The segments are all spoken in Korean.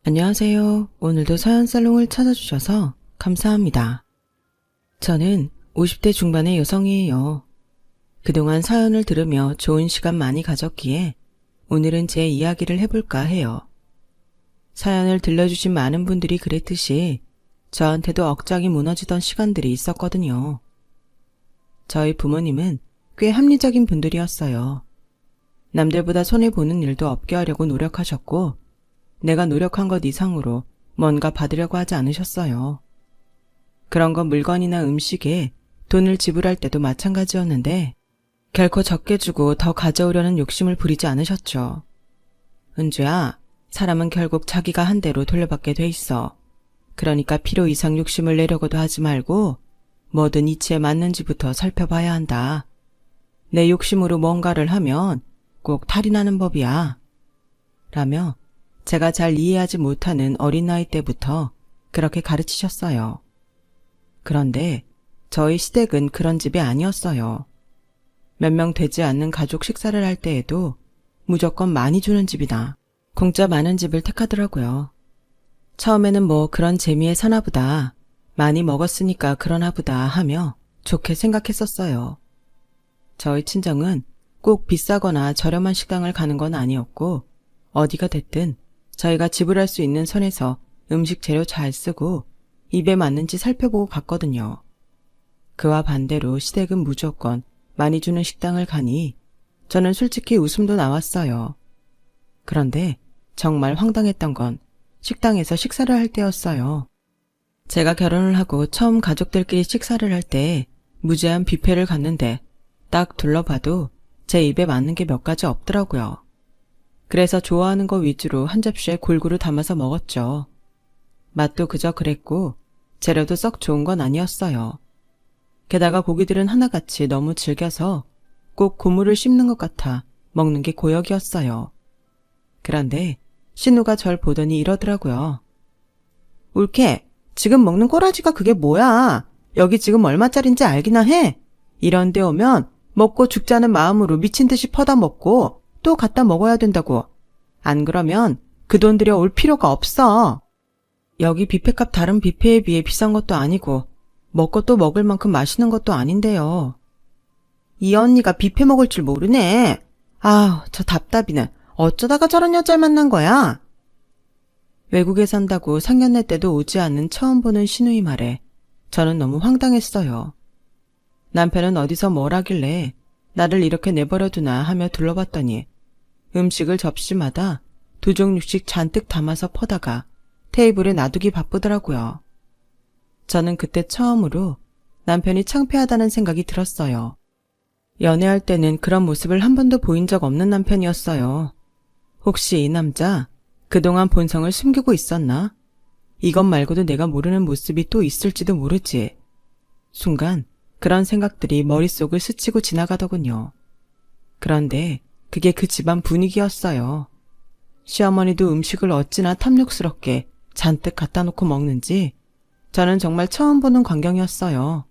안녕하세요. 오늘도 사연살롱을 찾아주셔서 감사합니다. 저는 50대 중반의 여성이에요. 그동안 사연을 들으며 좋은 시간 많이 가졌기에 오늘은 제 이야기를 해볼까 해요. 사연을 들려주신 많은 분들이 그랬듯이 저한테도 억장이 무너지던 시간들이 있었거든요. 저희 부모님은 꽤 합리적인 분들이었어요. 남들보다 손해보는 일도 없게 하려고 노력하셨고 내가 노력한 것 이상으로 뭔가 받으려고 하지 않으셨어요. 그런 건 물건이나 음식에 돈을 지불할 때도 마찬가지였는데 결코 적게 주고 더 가져오려는 욕심을 부리지 않으셨죠. 은주야, 사람은 결국 자기가 한 대로 돌려받게 돼 있어. 그러니까 필요 이상 욕심을 내려고도 하지 말고 뭐든 이치에 맞는지부터 살펴봐야 한다. 내 욕심으로 뭔가를 하면 꼭 탈이 나는 법이야. 라며 제가 잘 이해하지 못하는 어린 나이 때부터 그렇게 가르치셨어요. 그런데 저희 시댁은 그런 집이 아니었어요. 몇 명 되지 않는 가족 식사를 할 때에도 무조건 많이 주는 집이나 공짜 많은 집을 택하더라고요. 처음에는 뭐 그런 재미에 사나 보다, 많이 먹었으니까 그러나 보다 하며 좋게 생각했었어요. 저희 친정은 꼭 비싸거나 저렴한 식당을 가는 건 아니었고 어디가 됐든 저희가 지불할 수 있는 선에서 음식 재료 잘 쓰고 입에 맞는지 살펴보고 갔거든요. 그와 반대로 시댁은 무조건 많이 주는 식당을 가니 저는 솔직히 웃음도 나왔어요. 그런데 정말 황당했던 건 식당에서 식사를 할 때였어요. 제가 결혼을 하고 처음 가족들끼리 식사를 할 때 무제한 뷔페를 갔는데 딱 둘러봐도 제 입에 맞는 게 몇 가지 없더라고요. 그래서 좋아하는 거 위주로 한 접시에 골고루 담아서 먹었죠. 맛도 그저 그랬고 재료도 썩 좋은 건 아니었어요. 게다가 고기들은 하나같이 너무 질겨서 꼭 고무를 씹는 것 같아 먹는 게 고역이었어요. 그런데 신우가 절 보더니 이러더라고요. 올케, 지금 먹는 꼬라지가 그게 뭐야? 여기 지금 얼마짜린지 알기나 해? 이런 데 오면 먹고 죽자는 마음으로 미친 듯이 퍼다 먹고 또 갖다 먹어야 된다고. 안 그러면 그 돈 들여 올 필요가 없어. 여기 뷔페값 다른 뷔페에 비해 비싼 것도 아니고 먹고 또 먹을 만큼 맛있는 것도 아닌데요. 이 언니가 뷔페 먹을 줄 모르네. 아우, 저 답답이는 어쩌다가 저런 여자를 만난 거야? 외국에 산다고 상견례 때도 오지 않는 처음 보는 시누이 말에 저는 너무 황당했어요. 남편은 어디서 뭘 하길래 나를 이렇게 내버려두나 하며 둘러봤더니 음식을 접시마다 두 종류씩 잔뜩 담아서 퍼다가 테이블에 놔두기 바쁘더라고요. 저는 그때 처음으로 남편이 창피하다는 생각이 들었어요. 연애할 때는 그런 모습을 한 번도 보인 적 없는 남편이었어요. 혹시 이 남자 그동안 본성을 숨기고 있었나? 이것 말고도 내가 모르는 모습이 또 있을지도 모르지. 순간 그런 생각들이 머릿속을 스치고 지나가더군요. 그런데 그게 그 집안 분위기였어요. 시어머니도 음식을 어찌나 탐욕스럽게 잔뜩 갖다 놓고 먹는지 저는 정말 처음 보는 광경이었어요.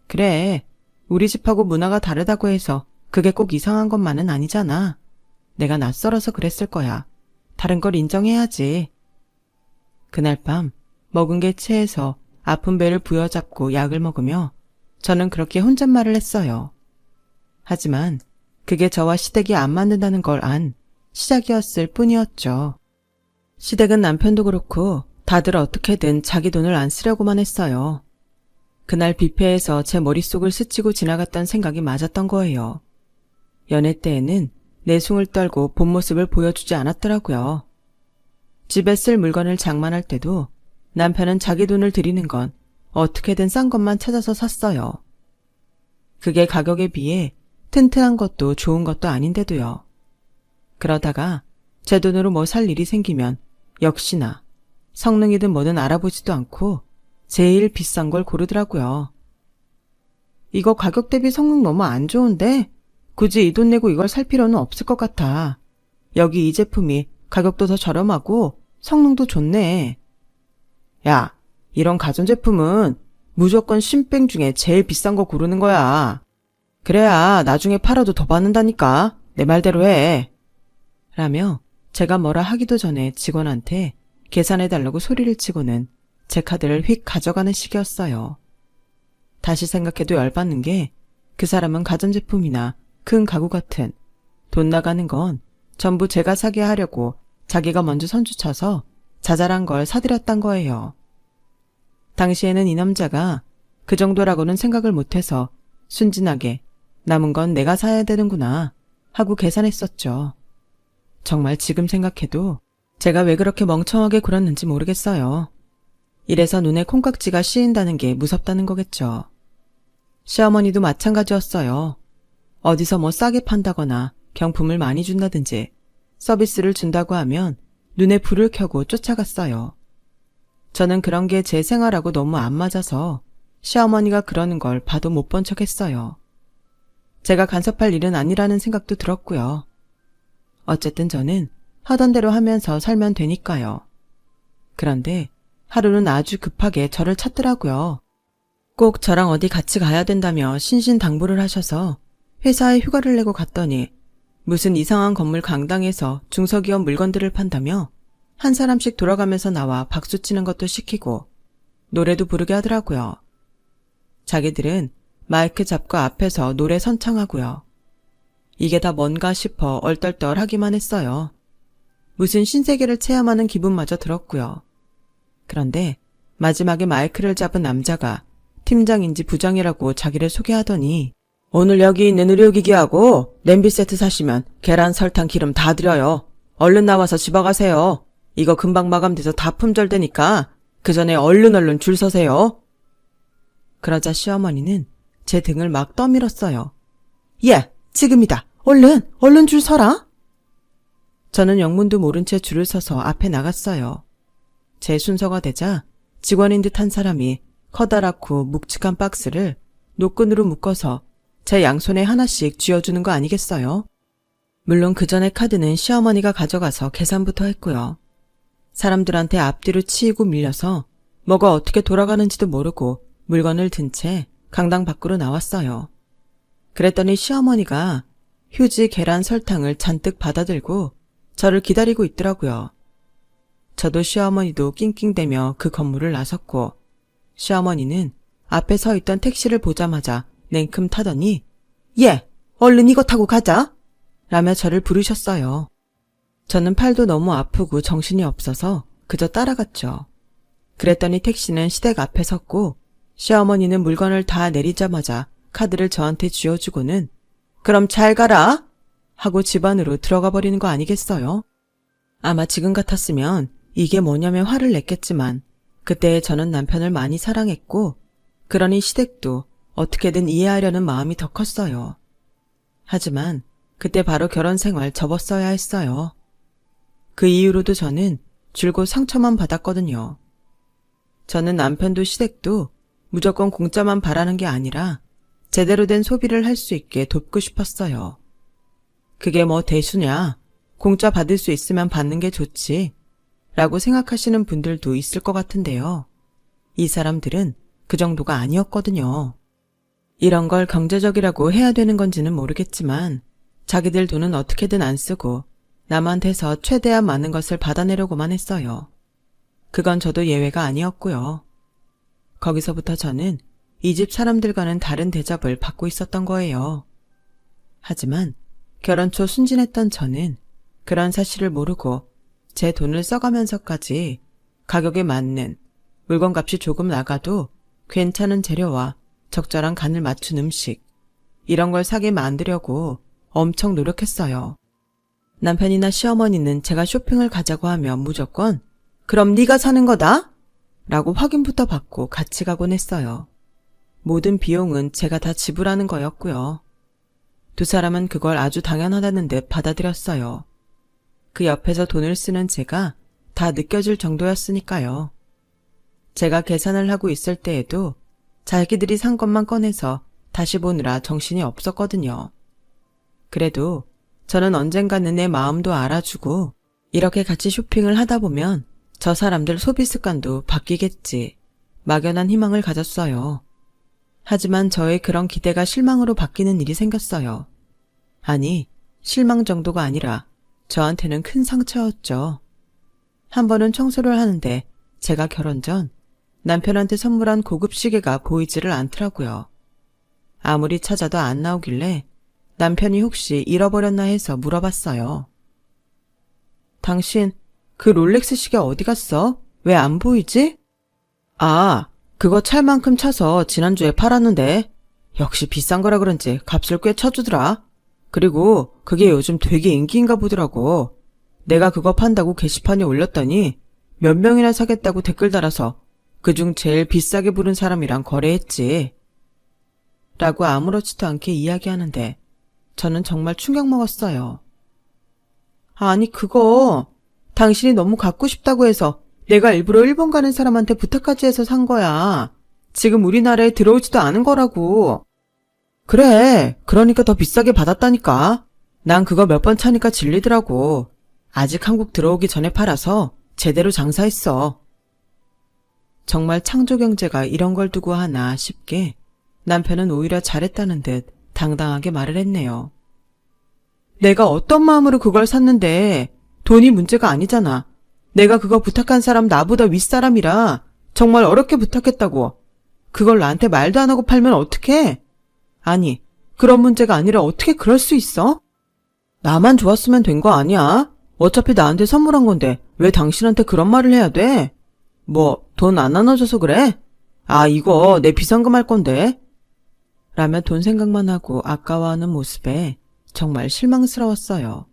그래, 우리 집하고 문화가 다르다고 해서 그게 꼭 이상한 것만은 아니잖아. 내가 낯설어서 그랬을 거야. 다른 걸 인정해야지. 그날 밤 먹은 게 체해서 아픈 배를 부여잡고 약을 먹으며 저는 그렇게 혼잣말을 했어요. 하지만 그게 저와 시댁이 안 맞는다는 걸 안 시작이었을 뿐이었죠. 시댁은 남편도 그렇고 다들 어떻게든 자기 돈을 안 쓰려고만 했어요. 그날 뷔페에서 제 머릿속을 스치고 지나갔던 생각이 맞았던 거예요. 연애 때에는 내숭을 떨고 본 모습을 보여주지 않았더라고요. 집에 쓸 물건을 장만할 때도 남편은 자기 돈을 들이는 건 어떻게든 싼 것만 찾아서 샀어요. 그게 가격에 비해 튼튼한 것도 좋은 것도 아닌데도요. 그러다가 제 돈으로 뭐 살 일이 생기면 역시나 성능이든 뭐든 알아보지도 않고 제일 비싼 걸 고르더라고요. 이거 가격 대비 성능 너무 안 좋은데 굳이 이 돈 내고 이걸 살 필요는 없을 것 같아. 여기 이 제품이 가격도 더 저렴하고 성능도 좋네. 야, 이런 가전제품은 무조건 신병 중에 제일 비싼 거 고르는 거야. 그래야 나중에 팔아도 더 받는다니까. 내 말대로 해. 라며 제가 뭐라 하기도 전에 직원한테 계산해달라고 소리를 치고는 제 카드를 휙 가져가는 식이었어요. 다시 생각해도 열받는 게 그 사람은 가전제품이나 큰 가구 같은 돈 나가는 건 전부 제가 사게 하려고 자기가 먼저 선주쳐서 자잘한 걸 사드렸단 거예요. 당시에는 이 남자가 그 정도라고는 생각을 못해서 순진하게 남은 건 내가 사야 되는구나 하고 계산했었죠. 정말 지금 생각해도 제가 왜 그렇게 멍청하게 굴었는지 모르겠어요. 이래서 눈에 콩깍지가 씌인다는 게 무섭다는 거겠죠. 시어머니도 마찬가지였어요. 어디서 뭐 싸게 판다거나 경품을 많이 준다든지 서비스를 준다고 하면 눈에 불을 켜고 쫓아갔어요. 저는 그런 게 제 생활하고 너무 안 맞아서 시어머니가 그러는 걸 봐도 못 본 척 했어요. 제가 간섭할 일은 아니라는 생각도 들었고요. 어쨌든 저는 하던 대로 하면서 살면 되니까요. 그런데 하루는 아주 급하게 저를 찾더라고요. 꼭 저랑 어디 같이 가야 된다며 신신당부를 하셔서 회사에 휴가를 내고 갔더니 무슨 이상한 건물 강당에서 중소기업 물건들을 판다며 한 사람씩 돌아가면서 나와 박수치는 것도 시키고 노래도 부르게 하더라고요. 자기들은 마이크 잡고 앞에서 노래 선창하고요. 이게 다 뭔가 싶어 얼떨떨하기만 했어요. 무슨 신세계를 체험하는 기분마저 들었고요. 그런데 마지막에 마이크를 잡은 남자가 팀장인지 부장이라고 자기를 소개하더니 오늘 여기 있는 의료기기하고 냄비 세트 사시면 계란, 설탕, 기름 다 드려요. 얼른 나와서 집어가세요. 이거 금방 마감돼서 다 품절되니까 그 전에 얼른 줄 서세요. 그러자 시어머니는 제 등을 막 떠밀었어요. 예, 지금이다. 얼른 줄 서라. 저는 영문도 모른 채 줄을 서서 앞에 나갔어요. 제 순서가 되자 직원인 듯 한 사람이 커다랗고 묵직한 박스를 노끈으로 묶어서 제 양손에 하나씩 쥐어주는 거 아니겠어요? 물론 그 전에 카드는 시어머니가 가져가서 계산부터 했고요. 사람들한테 앞뒤로 치이고 밀려서 뭐가 어떻게 돌아가는지도 모르고 물건을 든 채 강당 밖으로 나왔어요. 그랬더니 시어머니가 휴지, 계란, 설탕을 잔뜩 받아들고 저를 기다리고 있더라고요. 저도 시어머니도 낑낑대며 그 건물을 나섰고 시어머니는 앞에 서 있던 택시를 보자마자 냉큼 타더니 예, 얼른 이거 타고 가자 라며 저를 부르셨어요. 저는 팔도 너무 아프고 정신이 없어서 그저 따라갔죠. 그랬더니 택시는 시댁 앞에 섰고 시어머니는 물건을 다 내리자마자 카드를 저한테 쥐어주고는 그럼 잘 가라 하고 집 안으로 들어가 버리는 거 아니겠어요? 아마 지금 같았으면 이게 뭐냐며 화를 냈겠지만 그때 저는 남편을 많이 사랑했고 그러니 시댁도 어떻게든 이해하려는 마음이 더 컸어요. 하지만 그때 바로 결혼 생활 접었어야 했어요. 그 이후로도 저는 줄곧 상처만 받았거든요. 저는 남편도 시댁도 무조건 공짜만 바라는 게 아니라 제대로 된 소비를 할 수 있게 돕고 싶었어요. 그게 뭐 대수냐, 공짜 받을 수 있으면 받는 게 좋지 라고 생각하시는 분들도 있을 것 같은데요. 이 사람들은 그 정도가 아니었거든요. 이런 걸 경제적이라고 해야 되는 건지는 모르겠지만 자기들 돈은 어떻게든 안 쓰고 남한테서 최대한 많은 것을 받아내려고만 했어요. 그건 저도 예외가 아니었고요. 거기서부터 저는 이 집 사람들과는 다른 대접을 받고 있었던 거예요. 하지만 결혼 초 순진했던 저는 그런 사실을 모르고 제 돈을 써가면서까지 가격에 맞는 물건값이 조금 나가도 괜찮은 재료와 적절한 간을 맞춘 음식 이런 걸 사게 만들려고 엄청 노력했어요. 남편이나 시어머니는 제가 쇼핑을 가자고 하면 무조건 그럼 네가 사는 거다? 라고 확인부터 받고 같이 가곤 했어요. 모든 비용은 제가 다 지불하는 거였고요. 두 사람은 그걸 아주 당연하다는 듯 받아들였어요. 그 옆에서 돈을 쓰는 제가 다 느껴질 정도였으니까요. 제가 계산을 하고 있을 때에도 자기들이 산 것만 꺼내서 다시 보느라 정신이 없었거든요. 그래도 저는 언젠가는 내 마음도 알아주고 이렇게 같이 쇼핑을 하다 보면 저 사람들 소비 습관도 바뀌겠지 막연한 희망을 가졌어요. 하지만 저의 그런 기대가 실망으로 바뀌는 일이 생겼어요. 아니, 실망 정도가 아니라 저한테는 큰 상처였죠. 한 번은 청소를 하는데 제가 결혼 전 남편한테 선물한 고급 시계가 보이지를 않더라고요. 아무리 찾아도 안 나오길래 남편이 혹시 잃어버렸나 해서 물어봤어요. 당신 그 롤렉스 시계 어디 갔어? 왜 안 보이지? 아, 그거 찰 만큼 차서 지난주에 팔았는데 역시 비싼 거라 그런지 값을 꽤 쳐주더라. 그리고 그게 요즘 되게 인기인가 보더라고. 내가 그거 판다고 게시판에 올렸더니 몇 명이나 사겠다고 댓글 달아서 그중 제일 비싸게 부른 사람이랑 거래했지. 라고 아무렇지도 않게 이야기하는데 저는 정말 충격 먹었어요. 아니 그거 당신이 너무 갖고 싶다고 해서 내가 일부러 일본 가는 사람한테 부탁까지 해서 산 거야. 지금 우리나라에 들어오지도 않은 거라고. 그래, 그러니까 더 비싸게 받았다니까. 난 그거 몇 번 차니까 질리더라고. 아직 한국 들어오기 전에 팔아서 제대로 장사했어. 정말 창조경제가 이런 걸 두고 하나 싶게 남편은 오히려 잘했다는 듯 당당하게 말을 했네요. 내가 어떤 마음으로 그걸 샀는데 돈이 문제가 아니잖아. 내가 그거 부탁한 사람 나보다 윗사람이라 정말 어렵게 부탁했다고. 그걸 나한테 말도 안 하고 팔면 어떡해? 아니, 그런 문제가 아니라 어떻게 그럴 수 있어? 나만 좋았으면 된 거 아니야? 어차피 나한테 선물한 건데 왜 당신한테 그런 말을 해야 돼? 뭐 돈 안 나눠줘서 그래? 아, 이거 내 비상금 할 건데. 라며 돈 생각만 하고 아까워하는 모습에 정말 실망스러웠어요.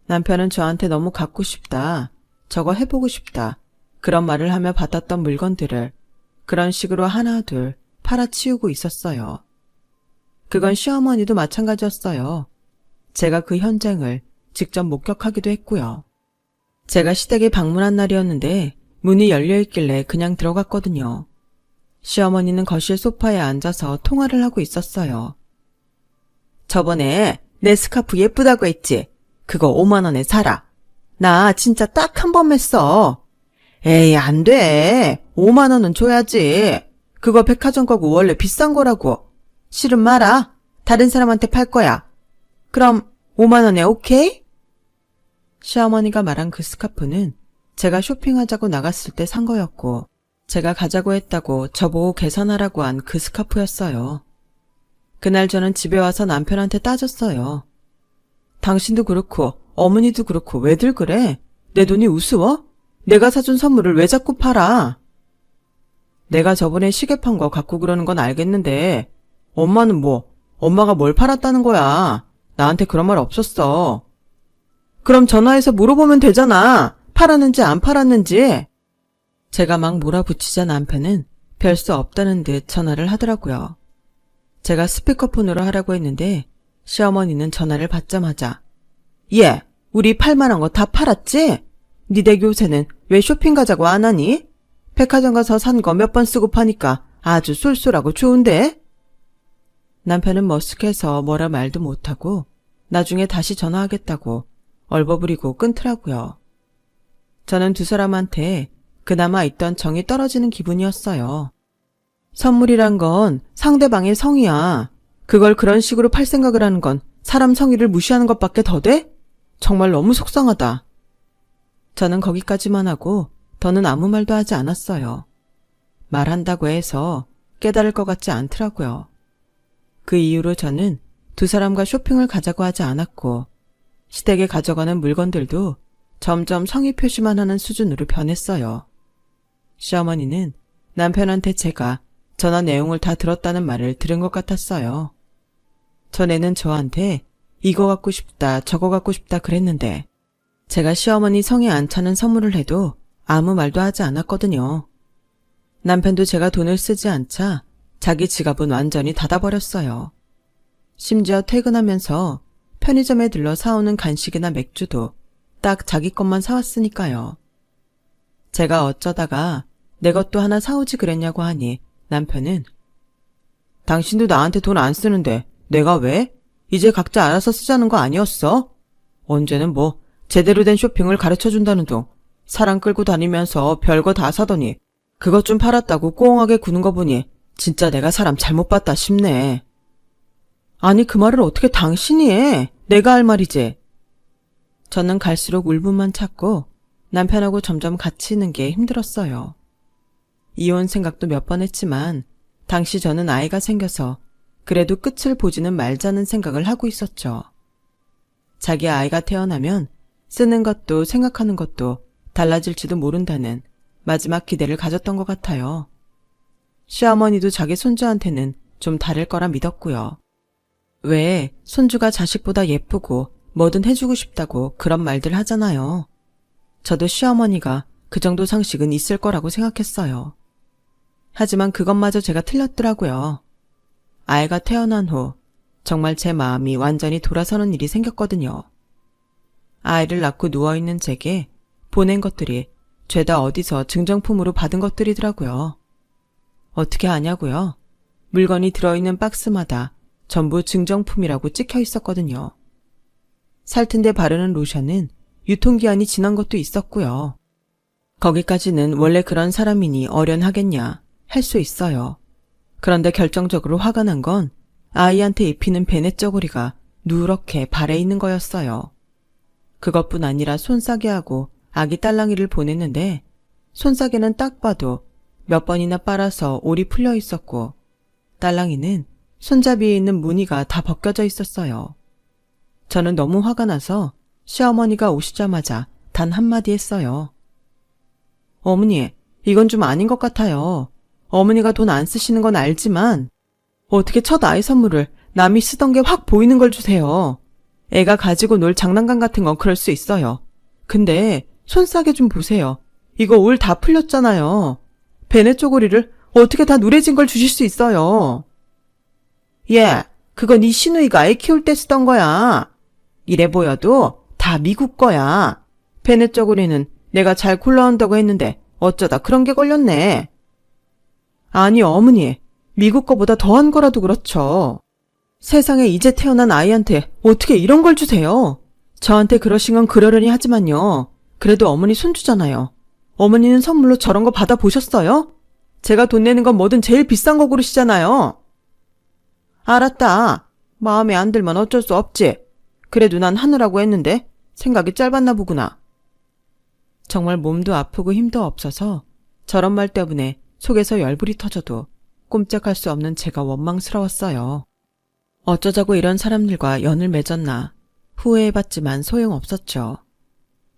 남편은 저한테 너무 갖고 싶다, 저거 해보고 싶다, 그런 말을 하며 받았던 물건들을 그런 식으로 하나 둘 팔아치우고 있었어요. 그건 시어머니도 마찬가지였어요. 제가 그 현장을 직접 목격하기도 했고요. 제가 시댁에 방문한 날이었는데 문이 열려있길래 그냥 들어갔거든요. 시어머니는 거실 소파에 앉아서 통화를 하고 있었어요. 저번에 내 스카프 예쁘다고 했지? 그거 5만 원에 사라. 나 진짜 딱 한 번 맸어. 에이, 안 돼. 5만 원은 줘야지. 그거 백화점 거고 원래 비싼 거라고. 싫음 말아. 다른 사람한테 팔 거야. 그럼 5만 원에 오케이? 시어머니가 말한 그 스카프는 제가 쇼핑하자고 나갔을 때 산 거였고 제가 가자고 했다고 저보고 계산하라고 한 그 스카프였어요. 그날 저는 집에 와서 남편한테 따졌어요. 당신도 그렇고 어머니도 그렇고 왜들 그래? 내 돈이 우스워? 내가 사준 선물을 왜 자꾸 팔아? 내가 저번에 시계 판 거 갖고 그러는 건 알겠는데 엄마는 뭐 엄마가 뭘 팔았다는 거야. 나한테 그런 말 없었어. 그럼 전화해서 물어보면 되잖아. 팔았는지 안 팔았는지. 제가 막 몰아붙이자 남편은 별 수 없다는 듯 전화를 하더라고요. 제가 스피커폰으로 하라고 했는데 시어머니는 전화를 받자마자 얘, 우리 팔만한 거 다 팔았지? 니 댁 요새는 왜 쇼핑 가자고 안 하니? 백화점 가서 산 거 몇 번 쓰고 파니까 아주 쏠쏠하고 좋은데? 남편은 머쓱해서 뭐라 말도 못하고 나중에 다시 전화하겠다고 얼버무리고 끊더라고요. 저는 두 사람한테 그나마 있던 정이 떨어지는 기분이었어요. 선물이란 건 상대방의 성이야. 그걸 그런 식으로 팔 생각을 하는 건 사람 성의를 무시하는 것밖에 더 돼? 정말 너무 속상하다. 저는 거기까지만 하고 더는 아무 말도 하지 않았어요. 말한다고 해서 깨달을 것 같지 않더라고요. 그 이후로 저는 두 사람과 쇼핑을 가자고 하지 않았고 시댁에 가져가는 물건들도 점점 성의 표시만 하는 수준으로 변했어요. 시어머니는 남편한테 제가 전화 내용을 다 들었다는 말을 들은 것 같았어요. 전에는 저한테 이거 갖고 싶다 저거 갖고 싶다 그랬는데 제가 시어머니 성에 안 차는 선물을 해도 아무 말도 하지 않았거든요. 남편도 제가 돈을 쓰지 않자 자기 지갑은 완전히 닫아버렸어요. 심지어 퇴근하면서 편의점에 들러 사오는 간식이나 맥주도 딱 자기 것만 사왔으니까요. 제가 어쩌다가 내 것도 하나 사오지 그랬냐고 하니 남편은 당신도 나한테 돈 안 쓰는데 내가 왜? 이제 각자 알아서 쓰자는 거 아니었어? 언제는 뭐 제대로 된 쇼핑을 가르쳐준다는 둥 사람 끌고 다니면서 별거 다 사더니 그것 좀 팔았다고 꽁하게 구는 거 보니 진짜 내가 사람 잘못 봤다 싶네. 아니 그 말을 어떻게 당신이 해? 내가 할 말이지. 저는 갈수록 울분만 찾고 남편하고 점점 같이 있는 게 힘들었어요. 이혼 생각도 몇 번 했지만 당시 저는 아이가 생겨서 그래도 끝을 보지는 말자는 생각을 하고 있었죠. 자기 아이가 태어나면 쓰는 것도 생각하는 것도 달라질지도 모른다는 마지막 기대를 가졌던 것 같아요. 시어머니도 자기 손주한테는 좀 다를 거라 믿었고요. 왜 손주가 자식보다 예쁘고 뭐든 해주고 싶다고 그런 말들 하잖아요. 저도 시어머니가 그 정도 상식은 있을 거라고 생각했어요. 하지만 그것마저 제가 틀렸더라고요. 아이가 태어난 후 정말 제 마음이 완전히 돌아서는 일이 생겼거든요. 아이를 낳고 누워있는 제게 보낸 것들이 죄다 어디서 증정품으로 받은 것들이더라고요. 어떻게 아냐고요? 물건이 들어있는 박스마다 전부 증정품이라고 찍혀 있었거든요. 살튼데 바르는 로션은 유통기한이 지난 것도 있었고요. 거기까지는 원래 그런 사람이니 어련하겠냐 할 수 있어요. 그런데 결정적으로 화가 난 건 아이한테 입히는 베넷 저고리가 누렇게 발에 있는 거였어요. 그것뿐 아니라 손싸개 하고 아기 딸랑이를 보냈는데 손싸개는 딱 봐도 몇 번이나 빨아서 올이 풀려 있었고 딸랑이는 손잡이에 있는 무늬가 다 벗겨져 있었어요. 저는 너무 화가 나서 시어머니가 오시자마자 단 한마디 했어요. 어머니, 이건 좀 아닌 것 같아요. 어머니가 돈 안 쓰시는 건 알지만 어떻게 첫 아이 선물을 남이 쓰던 게 확 보이는 걸 주세요. 애가 가지고 놀 장난감 같은 건 그럴 수 있어요. 근데 손싸개 좀 보세요. 이거 올 다 풀렸잖아요. 베넷 쪼고리를 어떻게 다 누래진 걸 주실 수 있어요. 예, 그거 네 시누이가 애 키울 때 쓰던 거야. 이래 보여도 다 미국 거야. 베넷 쪼고리는 내가 잘 골라온다고 했는데 어쩌다 그런 게 걸렸네. 아니 어머니, 미국 거보다 더한 거라도 그렇죠. 세상에 이제 태어난 아이한테 어떻게 이런 걸 주세요. 저한테 그러신 건 그러려니 하지만요. 그래도 어머니 손주잖아요. 어머니는 선물로 저런 거 받아보셨어요? 제가 돈 내는 건 뭐든 제일 비싼 거 고르시잖아요. 알았다. 마음에 안 들면 어쩔 수 없지. 그래도 난 하느라고 했는데 생각이 짧았나 보구나. 정말 몸도 아프고 힘도 없어서 저런 말 때문에 속에서 열불이 터져도 꼼짝할 수 없는 제가 원망스러웠어요. 어쩌자고 이런 사람들과 연을 맺었나 후회해봤지만 소용없었죠.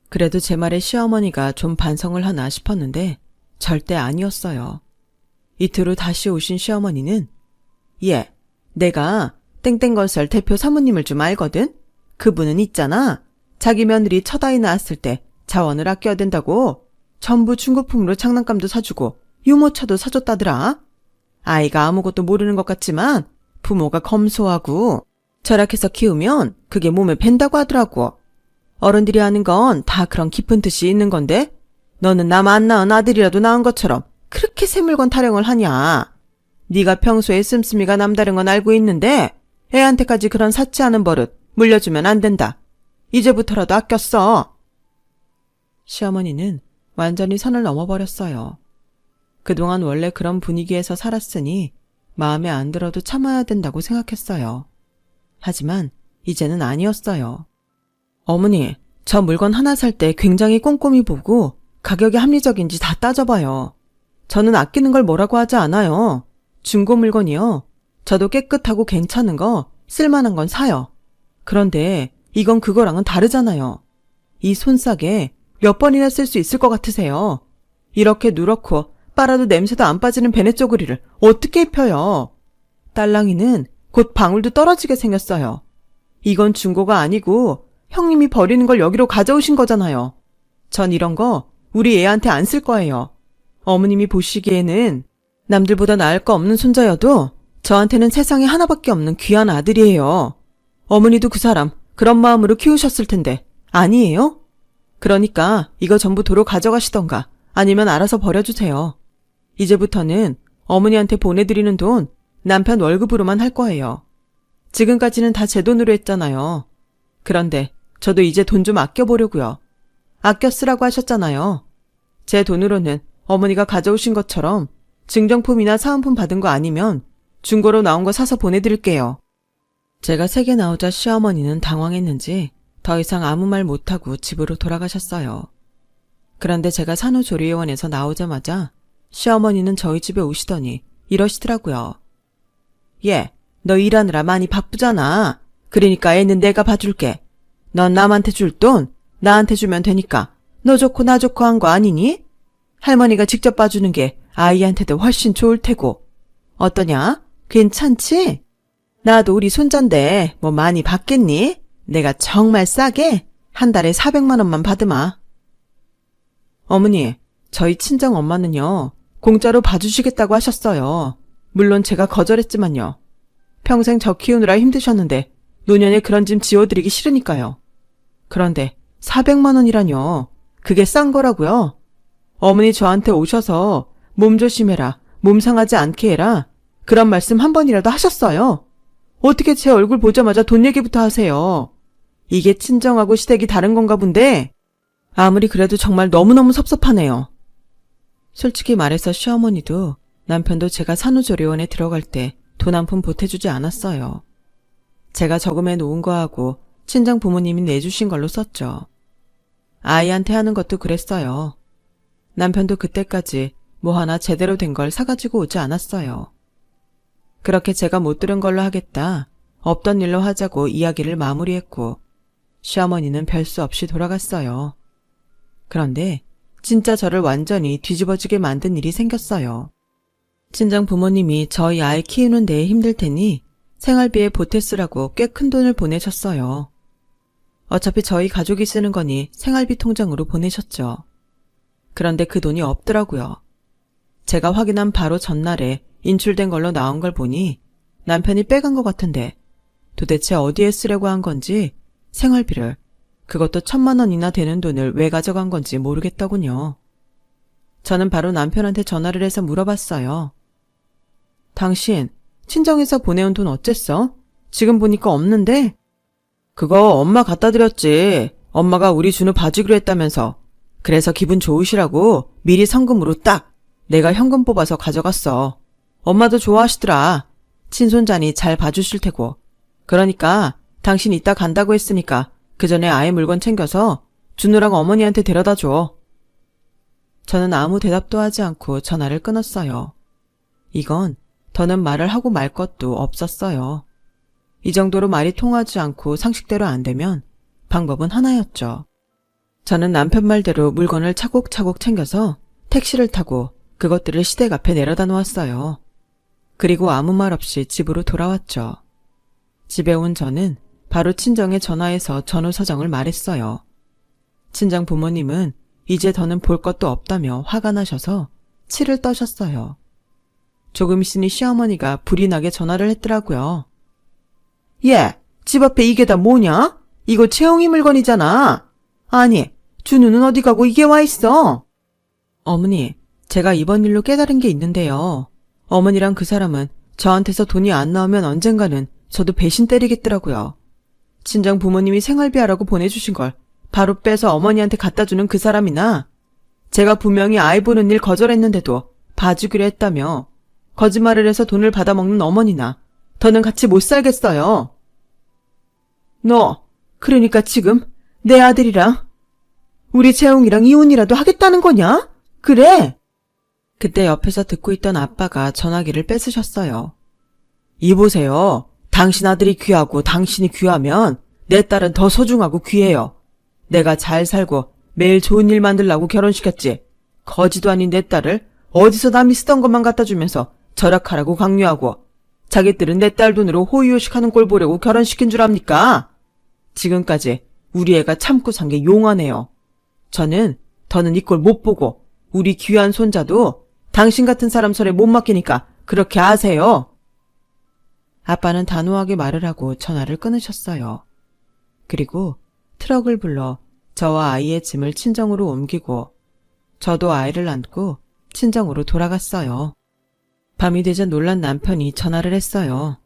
그래도 제 말에 시어머니가 좀 반성을 하나 싶었는데 절대 아니었어요. 이틀 후 다시 오신 시어머니는 예, 내가 땡땡건설 대표 사모님을 좀 알거든? 그분은 있잖아. 자기 며느리 첫 아이 낳았을 때 자원을 아껴야 된다고 전부 중고품으로 장난감도 사주고 유모차도 사줬다더라. 아이가 아무것도 모르는 것 같지만 부모가 검소하고 절약해서 키우면 그게 몸에 밴다고 하더라고. 어른들이 하는 건 다 그런 깊은 뜻이 있는 건데 너는 남 안 낳은 아들이라도 낳은 것처럼 그렇게 새물건 타령을 하냐. 네가 평소에 씀씀이가 남다른 건 알고 있는데 애한테까지 그런 사치 않은 버릇 물려주면 안 된다. 이제부터라도 아껴 써. 시어머니는 완전히 선을 넘어버렸어요. 그동안 원래 그런 분위기에서 살았으니 마음에 안 들어도 참아야 된다고 생각했어요. 하지만 이제는 아니었어요. 어머니, 저 물건 하나 살 때 굉장히 꼼꼼히 보고 가격이 합리적인지 다 따져봐요. 저는 아끼는 걸 뭐라고 하지 않아요. 중고 물건이요. 저도 깨끗하고 괜찮은 거, 쓸만한 건 사요. 그런데 이건 그거랑은 다르잖아요. 이 손싸개 몇 번이나 쓸 수 있을 것 같으세요? 이렇게 누렇고 빨아도 냄새도 안 빠지는 베넷 쪼그리를 어떻게 입혀요? 딸랑이는 곧 방울도 떨어지게 생겼어요. 이건 중고가 아니고 형님이 버리는 걸 여기로 가져오신 거잖아요. 전 이런 거 우리 애한테 안 쓸 거예요. 어머님이 보시기에는 남들보다 나을 거 없는 손자여도 저한테는 세상에 하나밖에 없는 귀한 아들이에요. 어머니도 그 사람 그런 마음으로 키우셨을 텐데 아니에요? 그러니까 이거 전부 도로 가져가시던가 아니면 알아서 버려주세요. 이제부터는 어머니한테 보내드리는 돈 남편 월급으로만 할 거예요. 지금까지는 다 제 돈으로 했잖아요. 그런데 저도 이제 돈 좀 아껴보려고요. 아껴 쓰라고 하셨잖아요. 제 돈으로는 어머니가 가져오신 것처럼 증정품이나 사은품 받은 거 아니면 중고로 나온 거 사서 보내드릴게요. 제가 세게 나오자 시어머니는 당황했는지 더 이상 아무 말 못하고 집으로 돌아가셨어요. 그런데 제가 산후조리원에서 나오자마자 시어머니는 저희 집에 오시더니 이러시더라고요. 얘, 너 일하느라 많이 바쁘잖아. 그러니까 애는 내가 봐줄게. 넌 남한테 줄 돈 나한테 주면 되니까 너 좋고 나 좋고 한 거 아니니? 할머니가 직접 봐주는 게 아이한테도 훨씬 좋을 테고. 어떠냐? 괜찮지? 나도 우리 손자인데 뭐 많이 받겠니? 내가 정말 싸게 한 달에 400만 원만 받으마. 어머니, 저희 친정 엄마는요, 공짜로 봐주시겠다고 하셨어요. 물론 제가 거절했지만요. 평생 저 키우느라 힘드셨는데 노년에 그런 짐 지워드리기 싫으니까요. 그런데 400만 원이라뇨. 그게 싼 거라고요. 어머니 저한테 오셔서 몸 조심해라, 몸 상하지 않게 해라, 그런 말씀 한 번이라도 하셨어요? 어떻게 제 얼굴 보자마자 돈 얘기부터 하세요? 이게 친정하고 시댁이 다른 건가 본데 아무리 그래도 정말 너무너무 섭섭하네요. 솔직히 말해서 시어머니도 남편도 제가 산후조리원에 들어갈 때 돈 한 푼 보태주지 않았어요. 제가 저금해 놓은 거하고 친정 부모님이 내주신 걸로 썼죠. 아이한테 하는 것도 그랬어요. 남편도 그때까지 뭐 하나 제대로 된 걸 사가지고 오지 않았어요. 그렇게 제가 못 들은 걸로 하겠다, 없던 일로 하자고 이야기를 마무리했고 시어머니는 별 수 없이 돌아갔어요. 그런데 진짜 저를 완전히 뒤집어지게 만든 일이 생겼어요. 친정 부모님이 저희 아이 키우는 데에 힘들 테니 생활비에 보태 쓰라고 꽤 큰 돈을 보내셨어요. 어차피 저희 가족이 쓰는 거니 생활비 통장으로 보내셨죠. 그런데 그 돈이 없더라고요. 제가 확인한 바로 전날에 인출된 걸로 나온 걸 보니 남편이 빼간 것 같은데 도대체 어디에 쓰려고 한 건지 생활비를, 그것도 1,000만 원이나 되는 돈을 왜 가져간 건지 모르겠더군요. 저는 바로 남편한테 전화를 해서 물어봤어요. 당신 친정에서 보내온 돈 어쨌어? 지금 보니까 없는데? 그거 엄마 갖다 드렸지. 엄마가 우리 준우 봐주기로 했다면서. 그래서 기분 좋으시라고 미리 성금으로 딱 내가 현금 뽑아서 가져갔어. 엄마도 좋아하시더라. 친손자니 잘 봐주실 테고. 그러니까 당신 이따 간다고 했으니까 그 전에 아이 물건 챙겨서 준우랑 어머니한테 데려다 줘. 저는 아무 대답도 하지 않고 전화를 끊었어요. 이건 더는 말을 하고 말 것도 없었어요. 이 정도로 말이 통하지 않고 상식대로 안 되면 방법은 하나였죠. 저는 남편 말대로 물건을 차곡차곡 챙겨서 택시를 타고 그것들을 시댁 앞에 내려다 놓았어요. 그리고 아무 말 없이 집으로 돌아왔죠. 집에 온 저는 바로 친정에 전화해서 전후 사정을 말했어요. 친정 부모님은 이제 더는 볼 것도 없다며 화가 나셔서 치를 떠셨어요. 조금 있으니 시어머니가 불이 나게 전화를 했더라고요. 얘, 집 앞에 이게 다 뭐냐? 이거 채영이 물건이잖아. 아니, 준우는 어디 가고 이게 와 있어? 어머니, 제가 이번 일로 깨달은 게 있는데요. 어머니랑 그 사람은 저한테서 돈이 안 나오면 언젠가는 저도 배신 때리겠더라고요. 친정 부모님이 생활비 하라고 보내주신 걸 바로 빼서 어머니한테 갖다 주는 그 사람이나, 제가 분명히 아이 보는 일 거절했는데도 봐주기로 했다며 거짓말을 해서 돈을 받아먹는 어머니나 더는 같이 못 살겠어요. 너, 그러니까 지금 내 아들이랑 우리 재웅이랑 이혼이라도 하겠다는 거냐? 그래? 그때 옆에서 듣고 있던 아빠가 전화기를 뺏으셨어요. 이보세요. 당신 아들이 귀하고 당신이 귀하면 내 딸은 더 소중하고 귀해요. 내가 잘 살고 매일 좋은 일 만들라고 결혼시켰지. 거지도 아닌 내 딸을 어디서 남이 쓰던 것만 갖다 주면서 절약하라고 강요하고 자기들은 내 딸 돈으로 호의호식하는 꼴 보려고 결혼시킨 줄 압니까? 지금까지 우리 애가 참고 산 게 용하네요. 저는 더는 이 꼴 못 보고 우리 귀한 손자도 당신 같은 사람 손에 못 맡기니까 그렇게 아세요. 아빠는 단호하게 말을 하고 전화를 끊으셨어요. 그리고 트럭을 불러 저와 아이의 짐을 친정으로 옮기고 저도 아이를 안고 친정으로 돌아갔어요. 밤이 되자 놀란 남편이 전화를 했어요.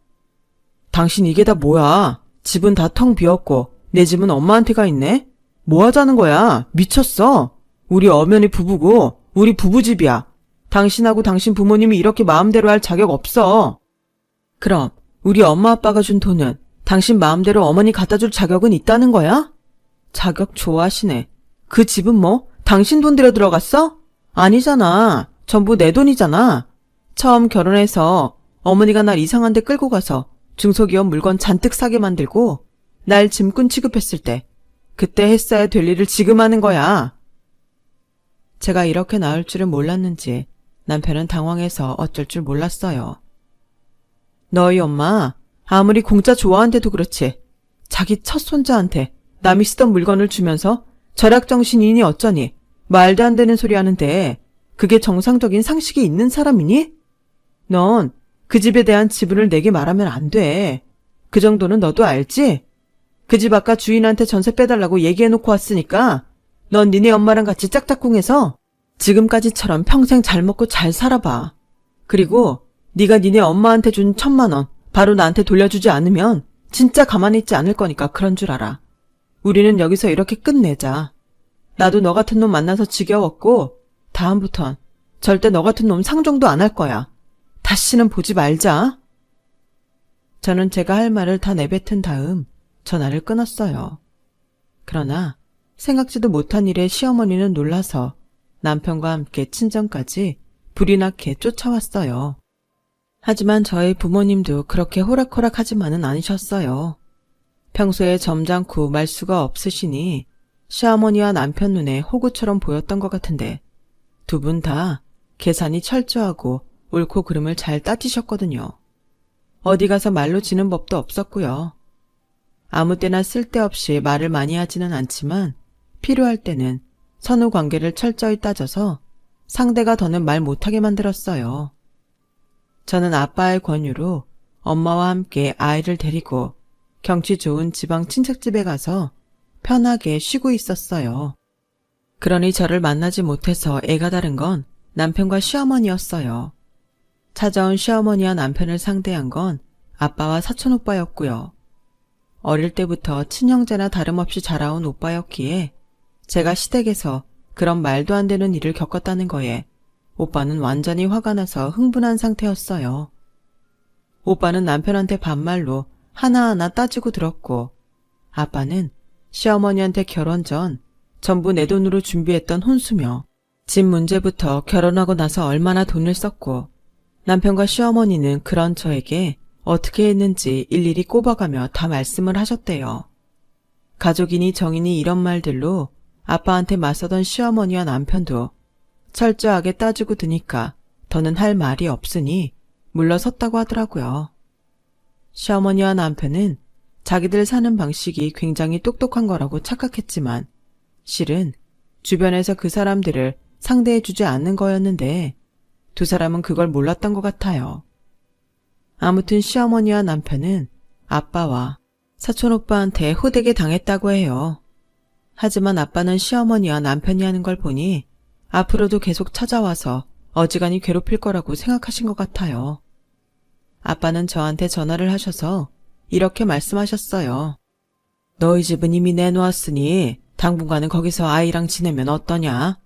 당신 이게 다 뭐야? 집은 다 텅 비었고 내 집은 엄마한테 가 있네? 뭐 하자는 거야? 미쳤어? 우리 엄연히 부부고 우리 부부집이야. 당신하고 당신 부모님이 이렇게 마음대로 할 자격 없어. 그럼 우리 엄마 아빠가 준 돈은 당신 마음대로 어머니 갖다 줄 자격은 있다는 거야? 자격 좋아하시네. 그 집은 뭐? 당신 돈 들여 들어갔어? 아니잖아. 전부 내 돈이잖아. 처음 결혼해서 어머니가 날 이상한 데 끌고 가서 중소기업 물건 잔뜩 사게 만들고 날 짐꾼 취급했을 때 그때 했어야 될 일을 지금 하는 거야. 제가 이렇게 나올 줄은 몰랐는지 남편은 당황해서 어쩔 줄 몰랐어요. 너희 엄마 아무리 공짜 좋아한데도 그렇지 자기 첫 손자한테 남이 쓰던 물건을 주면서 절약정신이니 어쩌니 말도 안 되는 소리 하는데 그게 정상적인 상식이 있는 사람이니? 넌 그 집에 대한 지분을 내게 말하면 안 돼. 그 정도는 너도 알지? 그 집 아까 주인한테 전세 빼달라고 얘기해놓고 왔으니까 넌 니네 엄마랑 같이 짝짝꿍해서 지금까지처럼 평생 잘 먹고 잘 살아봐. 그리고 네가 니네 엄마한테 준 1,000만 원 바로 나한테 돌려주지 않으면 진짜 가만히 있지 않을 거니까 그런 줄 알아. 우리는 여기서 이렇게 끝내자. 나도 너 같은 놈 만나서 지겨웠고 다음부턴 절대 너 같은 놈 상종도 안 할 거야. 다시는 보지 말자. 저는 제가 할 말을 다 내뱉은 다음 전화를 끊었어요. 그러나 생각지도 못한 일에 시어머니는 놀라서 남편과 함께 친정까지 불이 나게 쫓아왔어요. 하지만 저희 부모님도 그렇게 호락호락하지만은 않으셨어요. 평소에 점잖고 말수가 없으시니 시어머니와 남편 눈에 호구처럼 보였던 것 같은데 두 분 다 계산이 철저하고 옳고 그름을 잘 따지셨거든요. 어디 가서 말로 지는 법도 없었고요. 아무 때나 쓸데없이 말을 많이 하지는 않지만 필요할 때는 선후 관계를 철저히 따져서 상대가 더는 말 못하게 만들었어요. 저는 아빠의 권유로 엄마와 함께 아이를 데리고 경치 좋은 지방 친척집에 가서 편하게 쉬고 있었어요. 그러니 저를 만나지 못해서 애가 다른 건 남편과 시어머니였어요. 찾아온 시어머니와 남편을 상대한 건 아빠와 사촌오빠였고요. 어릴 때부터 친형제나 다름없이 자라온 오빠였기에 제가 시댁에서 그런 말도 안 되는 일을 겪었다는 거에 오빠는 완전히 화가 나서 흥분한 상태였어요. 오빠는 남편한테 반말로 하나하나 따지고 들었고 아빠는 시어머니한테 결혼 전 전부 내 돈으로 준비했던 혼수며 집 문제부터 결혼하고 나서 얼마나 돈을 썼고 남편과 시어머니는 그런 저에게 어떻게 했는지 일일이 꼽아가며 다 말씀을 하셨대요. 가족이니 정이니 이런 말들로 아빠한테 맞서던 시어머니와 남편도 철저하게 따지고 드니까 더는 할 말이 없으니 물러섰다고 하더라고요. 시어머니와 남편은 자기들 사는 방식이 굉장히 똑똑한 거라고 착각했지만 실은 주변에서 그 사람들을 상대해주지 않는 거였는데 두 사람은 그걸 몰랐던 것 같아요. 아무튼 시어머니와 남편은 아빠와 사촌오빠한테 호되게 당했다고 해요. 하지만 아빠는 시어머니와 남편이 하는 걸 보니 앞으로도 계속 찾아와서 어지간히 괴롭힐 거라고 생각하신 것 같아요. 아빠는 저한테 전화를 하셔서 이렇게 말씀하셨어요. 너희 집은 이미 내놓았으니 당분간은 거기서 아이랑 지내면 어떠냐?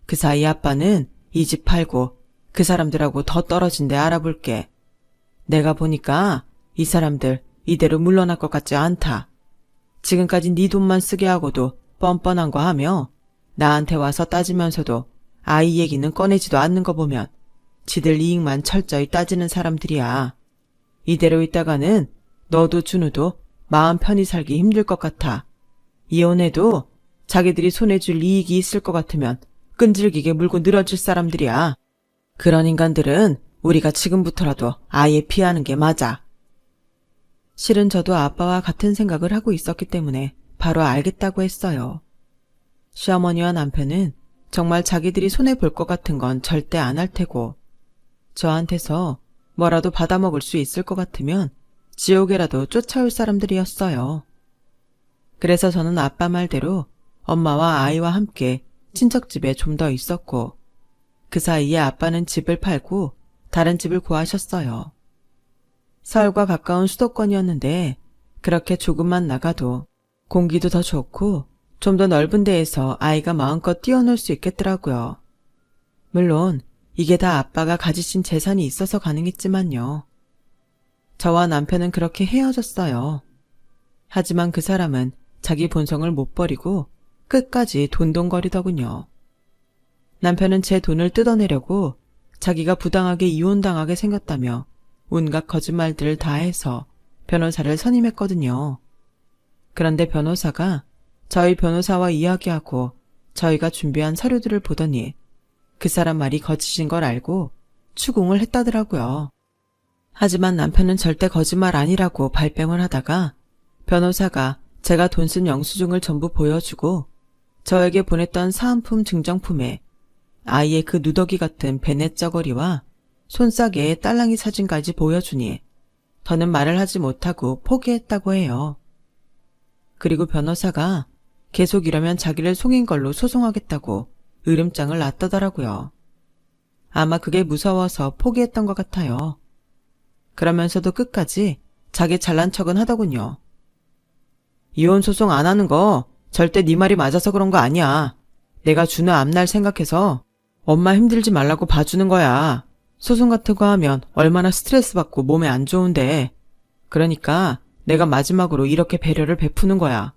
그 사이 아빠는 이 집 팔고 그 사람들하고 더 떨어진 데 알아볼게. 내가 보니까 이 사람들 이대로 물러날 것 같지 않다. 지금까지 네 돈만 쓰게 하고도 뻔뻔한 거 하며 나한테 와서 따지면서도 아이 얘기는 꺼내지도 않는 거 보면 지들 이익만 철저히 따지는 사람들이야. 이대로 있다가는 너도 준우도 마음 편히 살기 힘들 것 같아. 이혼해도 자기들이 손에 줄 이익이 있을 것 같으면 끈질기게 물고 늘어질 사람들이야. 그런 인간들은 우리가 지금부터라도 아예 피하는 게 맞아. 실은 저도 아빠와 같은 생각을 하고 있었기 때문에 바로 알겠다고 했어요. 시어머니와 남편은 정말 자기들이 손해볼 것 같은 건 절대 안 할 테고 저한테서 뭐라도 받아먹을 수 있을 것 같으면 지옥에라도 쫓아올 사람들이었어요. 그래서 저는 아빠 말대로 엄마와 아이와 함께 친척집에 좀 더 있었고 그 사이에 아빠는 집을 팔고 다른 집을 구하셨어요. 서울과 가까운 수도권이었는데 그렇게 조금만 나가도 공기도 더 좋고 좀 더 넓은 데에서 아이가 마음껏 뛰어놀 수 있겠더라고요. 물론 이게 다 아빠가 가지신 재산이 있어서 가능했지만요. 저와 남편은 그렇게 헤어졌어요. 하지만 그 사람은 자기 본성을 못 버리고 끝까지 돈돈거리더군요. 남편은 제 돈을 뜯어내려고 자기가 부당하게 이혼당하게 생겼다며 온갖 거짓말들을 다 해서 변호사를 선임했거든요. 그런데 변호사가 저희 변호사와 이야기하고 저희가 준비한 서류들을 보더니 그 사람 말이 거짓인 걸 알고 추궁을 했다더라고요. 하지만 남편은 절대 거짓말 아니라고 발뺌을 하다가 변호사가 제가 돈 쓴 영수증을 전부 보여주고 저에게 보냈던 사은품 증정품에 아이의 그 누더기 같은 베넷 저고리와 손싸개의 딸랑이 사진까지 보여주니 더는 말을 하지 못하고 포기했다고 해요. 그리고 변호사가 계속 이러면 자기를 속인 걸로 소송하겠다고 으름장을 놨다더라고요. 아마 그게 무서워서 포기했던 것 같아요. 그러면서도 끝까지 자기 잘난 척은 하더군요. 이혼 소송 안 하는 거 절대 네 말이 맞아서 그런 거 아니야. 내가 준우 앞날 생각해서 엄마 힘들지 말라고 봐주는 거야. 소송 같은 거 하면 얼마나 스트레스 받고 몸에 안 좋은데. 그러니까 내가 마지막으로 이렇게 배려를 베푸는 거야.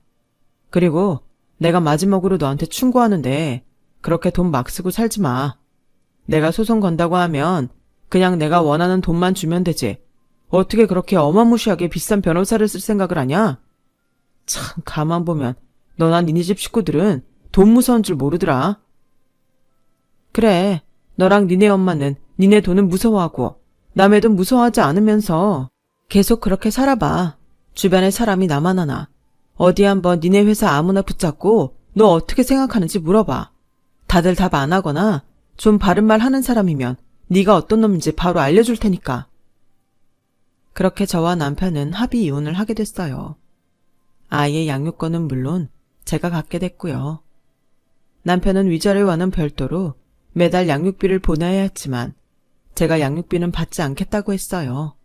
그리고 내가 마지막으로 너한테 충고하는데 그렇게 돈 막 쓰고 살지 마. 내가 소송 건다고 하면 그냥 내가 원하는 돈만 주면 되지. 어떻게 그렇게 어마무시하게 비싼 변호사를 쓸 생각을 하냐? 참 가만 보면 너나 니네 집 식구들은 돈 무서운 줄 모르더라. 그래, 너랑 니네 엄마는 니네 돈은 무서워하고 남의 돈 무서워하지 않으면서 계속 그렇게 살아봐. 주변에 사람이 나만 하나. 어디 한번 니네 회사 아무나 붙잡고 너 어떻게 생각하는지 물어봐. 다들 답 안 하거나 좀 바른 말 하는 사람이면 네가 어떤 놈인지 바로 알려줄 테니까. 그렇게 저와 남편은 합의 이혼을 하게 됐어요. 아이의 양육권은 물론 제가 갖게 됐고요. 남편은 위자료와는 별도로 매달 양육비를 보내야 했지만 제가 양육비는 받지 않겠다고 했어요.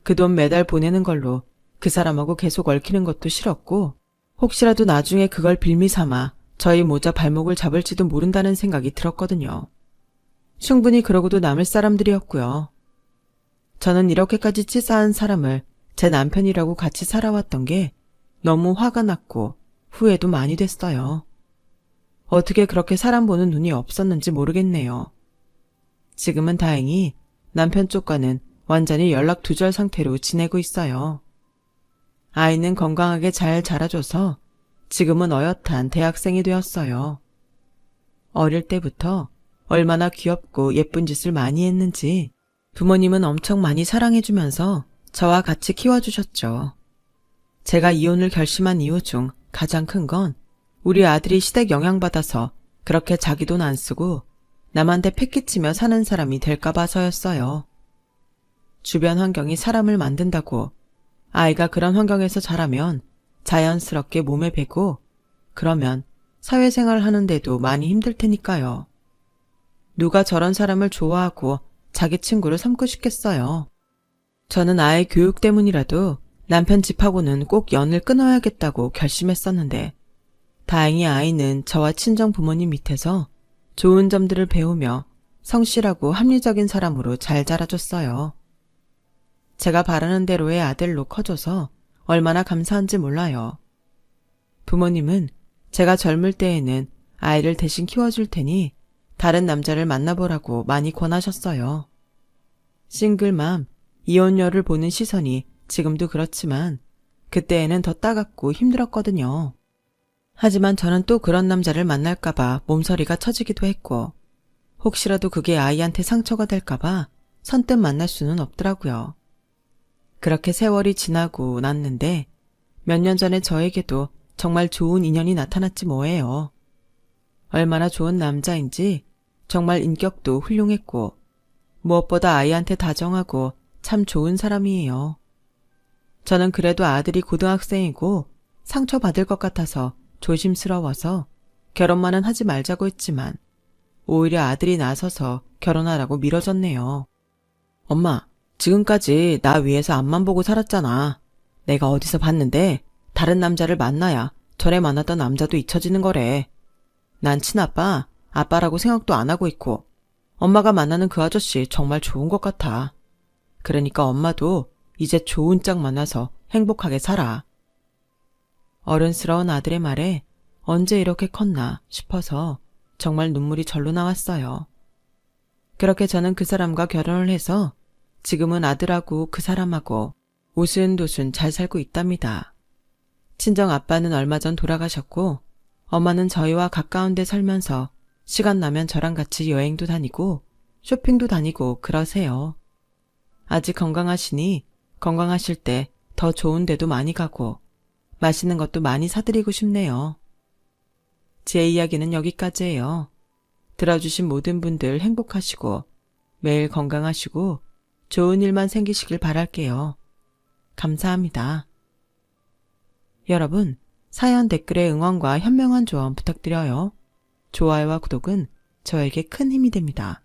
그 돈 매달 보내는 걸로 그 사람하고 계속 얽히는 것도 싫었고 혹시라도 나중에 그걸 빌미 삼아 저희 모자 발목을 잡을지도 모른다는 생각이 들었거든요. 충분히 그러고도 남을 사람들이었고요. 저는 이렇게까지 치사한 사람을 제 남편이라고 같이 살아왔던 게 너무 화가 났고 후회도 많이 됐어요. 어떻게 그렇게 사람 보는 눈이 없었는지 모르겠네요. 지금은 다행히 남편 쪽과는 완전히 연락 두절 상태로 지내고 있어요. 아이는 건강하게 잘 자라줘서 지금은 어엿한 대학생이 되었어요. 어릴 때부터 얼마나 귀엽고 예쁜 짓을 많이 했는지 부모님은 엄청 많이 사랑해주면서 저와 같이 키워주셨죠. 제가 이혼을 결심한 이유 중 가장 큰 건 우리 아들이 시댁 영향받아서 그렇게 자기 돈 안 쓰고 남한테 패기치며 사는 사람이 될까 봐서였어요. 주변 환경이 사람을 만든다고 아이가 그런 환경에서 자라면 자연스럽게 몸에 배고 그러면 사회생활 하는데도 많이 힘들 테니까요. 누가 저런 사람을 좋아하고 자기 친구를 삼고 싶겠어요. 저는 아이 교육 때문이라도 남편 집하고는 꼭 연을 끊어야겠다고 결심했었는데 다행히 아이는 저와 친정 부모님 밑에서 좋은 점들을 배우며 성실하고 합리적인 사람으로 잘 자라줬어요. 제가 바라는 대로의 아들로 커져서 얼마나 감사한지 몰라요. 부모님은 제가 젊을 때에는 아이를 대신 키워줄 테니 다른 남자를 만나보라고 많이 권하셨어요. 싱글맘, 이혼녀를 보는 시선이 지금도 그렇지만 그때에는 더 따갑고 힘들었거든요. 하지만 저는 또 그런 남자를 만날까봐 몸서리가 쳐지기도 했고 혹시라도 그게 아이한테 상처가 될까봐 선뜻 만날 수는 없더라고요. 그렇게 세월이 지나고 났는데 몇 년 전에 저에게도 정말 좋은 인연이 나타났지 뭐예요. 얼마나 좋은 남자인지 정말 인격도 훌륭했고 무엇보다 아이한테 다정하고 참 좋은 사람이에요. 저는 그래도 아들이 고등학생이고 상처받을 것 같아서 조심스러워서 결혼만은 하지 말자고 했지만 오히려 아들이 나서서 결혼하라고 밀어줬네요. 엄마, 지금까지 나 위해서 앞만 보고 살았잖아. 내가 어디서 봤는데 다른 남자를 만나야 전에 만났던 남자도 잊혀지는 거래. 난 친아빠, 아빠라고 생각도 안 하고 있고 엄마가 만나는 그 아저씨 정말 좋은 것 같아. 그러니까 엄마도 이제 좋은 짝 만나서 행복하게 살아. 어른스러운 아들의 말에 언제 이렇게 컸나 싶어서 정말 눈물이 절로 나왔어요. 그렇게 저는 그 사람과 결혼을 해서 지금은 아들하고 그 사람하고 오순도순 잘 살고 있답니다. 친정 아빠는 얼마 전 돌아가셨고 엄마는 저희와 가까운 데 살면서 시간 나면 저랑 같이 여행도 다니고 쇼핑도 다니고 그러세요. 아직 건강하시니 건강하실 때 더 좋은 데도 많이 가고 맛있는 것도 많이 사드리고 싶네요. 제 이야기는 여기까지예요. 들어주신 모든 분들 행복하시고 매일 건강하시고 좋은 일만 생기시길 바랄게요. 감사합니다. 여러분, 사연 댓글에 응원과 현명한 조언 부탁드려요. 좋아요와 구독은 저에게 큰 힘이 됩니다.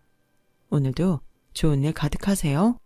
오늘도 좋은 일 가득하세요.